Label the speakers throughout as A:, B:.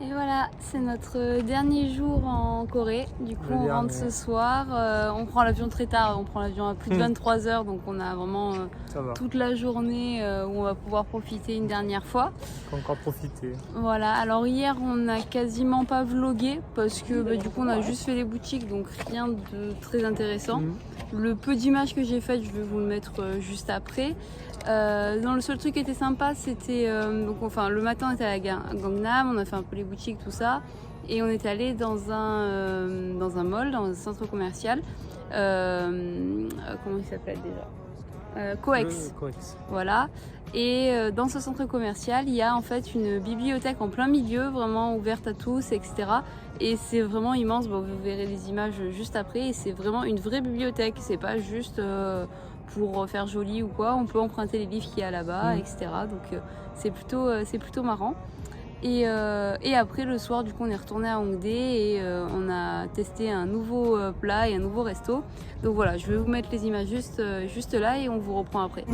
A: Et voilà, c'est notre dernier jour en Corée. Du coup, on rentre ce soir. On prend l'avion très tard. On prend l'avion à plus de 23 h. Donc, on a vraiment toute la journée où on va pouvoir profiter une dernière fois.
B: On peut encore profiter.
A: Voilà. Alors, hier, on n'a quasiment pas vlogué parce que du coup, on a juste fait les boutiques. Donc, rien de très intéressant. Le peu d'images que j'ai faites, je vais vous le mettre juste après. Le seul truc qui était sympa, c'était le matin on était à la Gangnam, on a fait un peu les boutiques, tout ça, et on est allé dans un mall, dans un centre commercial. Comment il s'appelle déjà? Coex. Voilà. Et dans ce centre commercial, il y a en fait une bibliothèque en plein milieu, vraiment ouverte à tous, etc. Et c'est vraiment immense. Bon, vous verrez les images juste après. Et c'est vraiment une vraie bibliothèque. C'est pas juste pour faire joli ou quoi. On peut emprunter les livres qu'il y a là-bas, etc. Donc c'est plutôt marrant. Et après le soir, du coup, on est retourné à Hongdae et on a testé un nouveau plat et un nouveau resto. Donc voilà, je vais vous mettre les images juste là et on vous reprend après.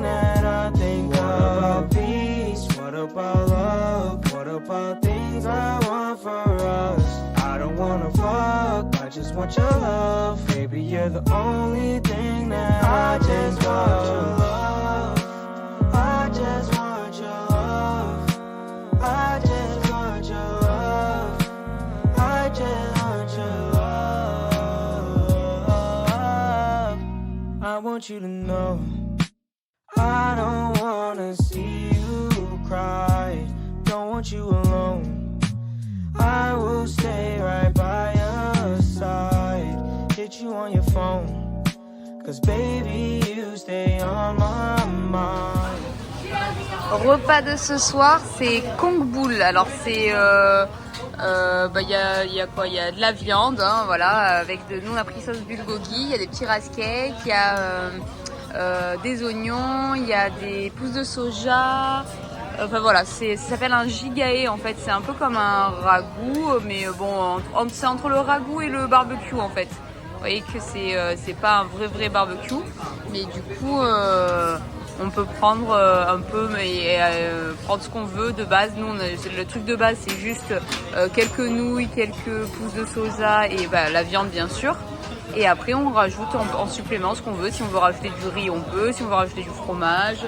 C: I want you to know I don't wanna see you cry. Don't want you alone. I will stay right by your side. Get you on your phone. Cause baby you stay on my mind.
A: Repas de ce soir, c'est Kongbul. Alors c'est y a quoi? Il y a de la viande, hein, voilà, nous on a pris sauce bulgogi, il y a des petits rascakes, il y a des oignons, il y a des pousses de soja. Enfin voilà, ça s'appelle un gigae en fait, c'est un peu comme un ragoût, mais bon, c'est entre le ragoût et le barbecue en fait. Vous voyez que c'est pas un vrai barbecue, mais du coup on peut prendre prendre ce qu'on veut de base. Nous, le truc de base, c'est juste quelques nouilles, quelques pousses de soja et la viande, bien sûr. Et après, on rajoute en supplément ce qu'on veut. Si on veut rajouter du riz, on peut. Si on veut rajouter du fromage,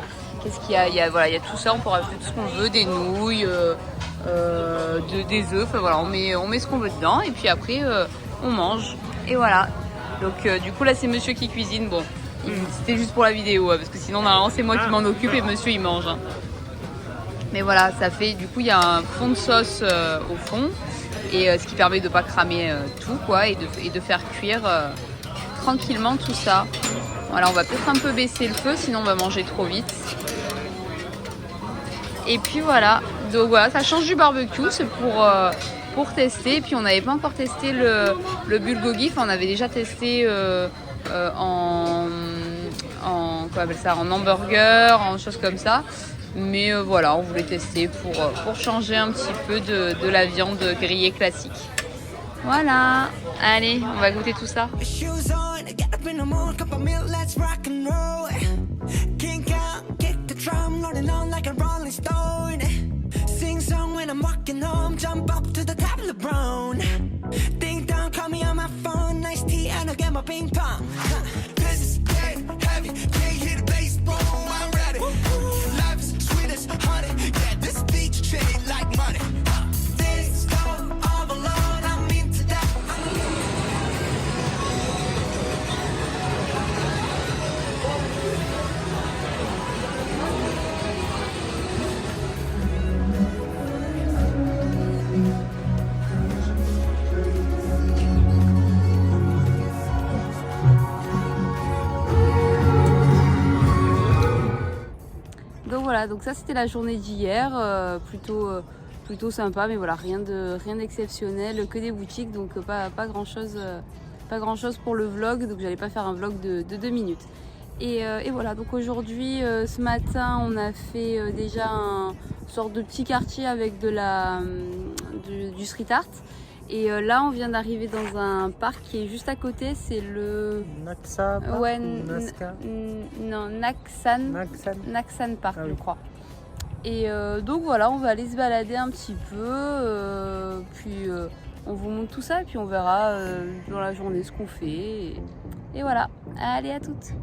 A: qu'est-ce qu'il y a? Il y a tout ça. On peut rajouter tout ce qu'on veut, des nouilles, des œufs. Enfin voilà, on met ce qu'on veut dedans. Et puis après, on mange. Et voilà. Donc du coup, là, c'est monsieur qui cuisine. Bon. C'était juste pour la vidéo, parce que sinon normalement c'est moi qui m'en occupe et monsieur il mange. Mais voilà, ça fait, du coup il y a un fond de sauce au fond, et ce qui permet de pas cramer tout quoi, et de faire cuire tranquillement tout ça. Voilà, on va peut-être un peu baisser le feu, sinon on va manger trop vite. Et puis voilà, donc voilà, ça change du barbecue, c'est pour tester. Et puis on n'avait pas encore testé le bulgogi, enfin on avait déjà testé en hamburger, en choses comme ça, mais voilà, on voulait tester pour changer un petit peu de la viande grillée classique. Voilà, allez, on va goûter tout ça. Voilà, donc ça c'était la journée d'hier, plutôt sympa, mais voilà, rien d'exceptionnel, que des boutiques, donc pas grand chose pour le vlog, donc j'allais pas faire un vlog de 2 minutes. Et voilà, donc aujourd'hui, ce matin, on a fait déjà une sorte de petit quartier avec du street art. Et là, on vient d'arriver dans un parc qui est juste à côté, c'est le...
B: Naksa Park,
A: ouais,
B: Naska
A: non, Naksan Park, je crois. Et donc voilà, on va aller se balader un petit peu, puis on vous montre tout ça et puis on verra dans la journée ce qu'on fait. Et voilà, allez à toutes.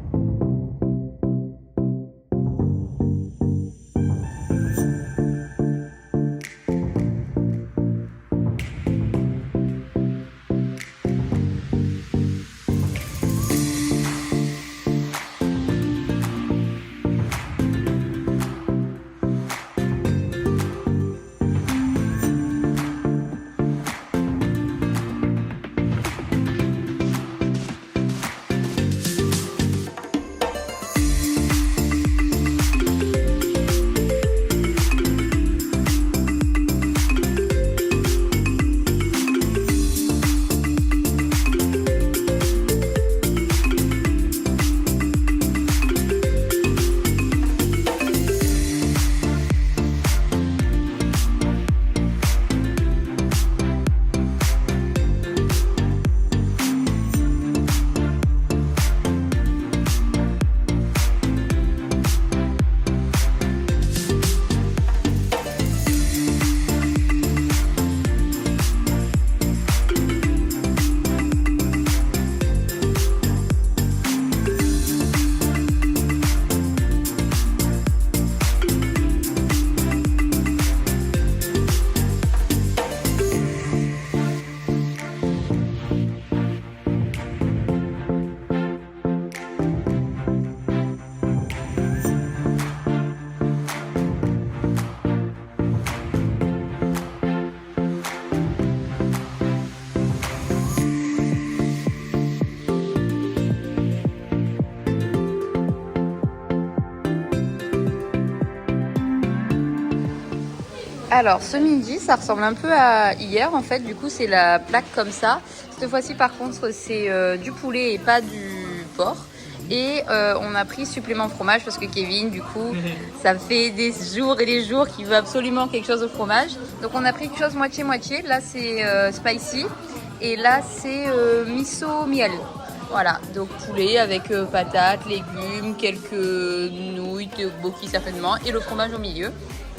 A: Alors ce midi ça ressemble un peu à hier en fait, du coup c'est la plaque comme ça. Cette fois-ci par contre c'est du poulet et pas du porc. Et on a pris supplément fromage parce que Kevin du coup ça fait des jours et des jours qu'il veut absolument quelque chose au fromage. Donc on a pris quelque chose moitié-moitié, là c'est spicy et là c'est miso miel. Voilà, donc poulet avec patates, légumes, quelques nouilles, tteokbokki certainement et le fromage au milieu.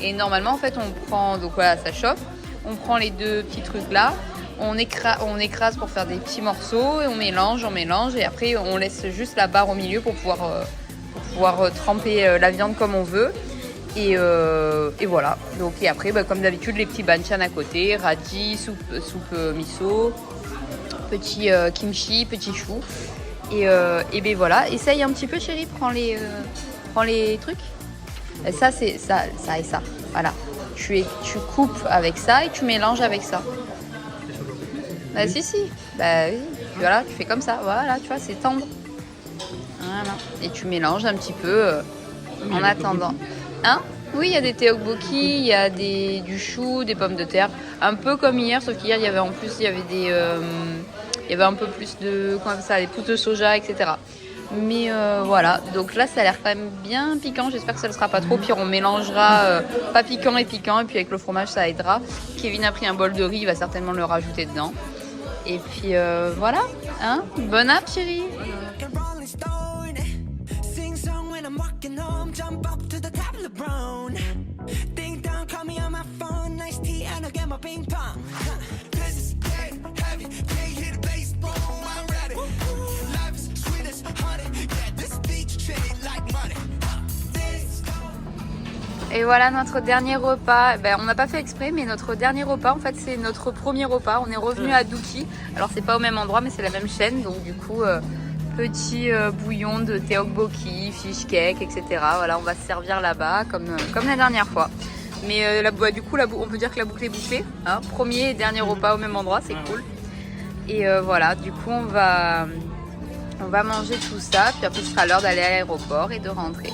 A: Et normalement en fait on prend, donc voilà ça chauffe, on prend les deux petits trucs là, on écrase pour faire des petits morceaux et on mélange et après on laisse juste la barre au milieu pour pouvoir tremper la viande comme on veut. Et voilà, donc et après comme d'habitude les petits banchan à côté, radis, soupe miso, petit kimchi, petit chou et ben voilà, essaye un petit peu chérie, prends les trucs. Et ça c'est ça et ça, voilà, tu coupes avec ça et tu mélanges avec ça. Bah si, bah oui, voilà, tu fais comme ça, voilà, tu vois, c'est tendre. Voilà, et tu mélanges un petit peu en attendant. Hein? Oui, il y a des tteokbokki, il y a du chou, des pommes de terre, un peu comme hier, sauf qu'hier il y avait un peu plus de, comment ça, des pousses de soja, etc. Mais voilà, donc là ça a l'air quand même bien piquant, j'espère que ça ne sera pas trop, puis on mélangera pas piquant et puis avec le fromage ça aidera. Kevin a pris un bol de riz, il va certainement le rajouter dedans. Et puis voilà, hein, bon app chérie. Et voilà notre dernier repas. On n'a pas fait exprès, mais notre dernier repas, en fait, c'est notre premier repas. On est revenu à Dooki. Alors, c'est pas au même endroit, mais c'est la même chaîne. Donc, du coup, petit bouillon de tteokbokki, fish cake, etc. Voilà, on va se servir là-bas, comme la dernière fois. Mais du coup, on peut dire que la boucle est bouclée. Hein, premier et dernier repas au même endroit, c'est cool. Et voilà, du coup, on va manger tout ça. Puis après, ce sera l'heure d'aller à l'aéroport et de rentrer.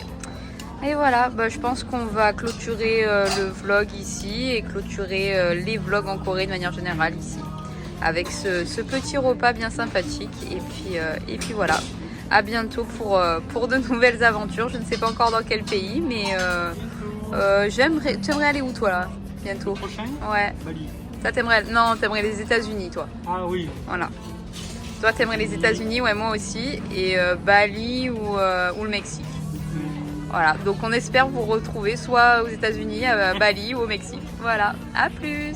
A: Et voilà, je pense qu'on va clôturer le vlog ici et clôturer les vlogs en Corée de manière générale ici. Avec ce petit repas bien sympathique. Et puis voilà, à bientôt pour de nouvelles aventures. Je ne sais pas encore dans quel pays, mais t'aimerais aller où toi là, bientôt?
B: Le prochain?
A: Ouais.
B: Bali.
A: Ça t'aimerais les États-Unis toi?
B: Ah oui.
A: Voilà. Toi t'aimerais les États-Unis, ouais moi aussi. Et Bali ou le Mexique. Voilà, donc on espère vous retrouver soit aux États-Unis, à Bali ou au Mexique. Voilà, à plus.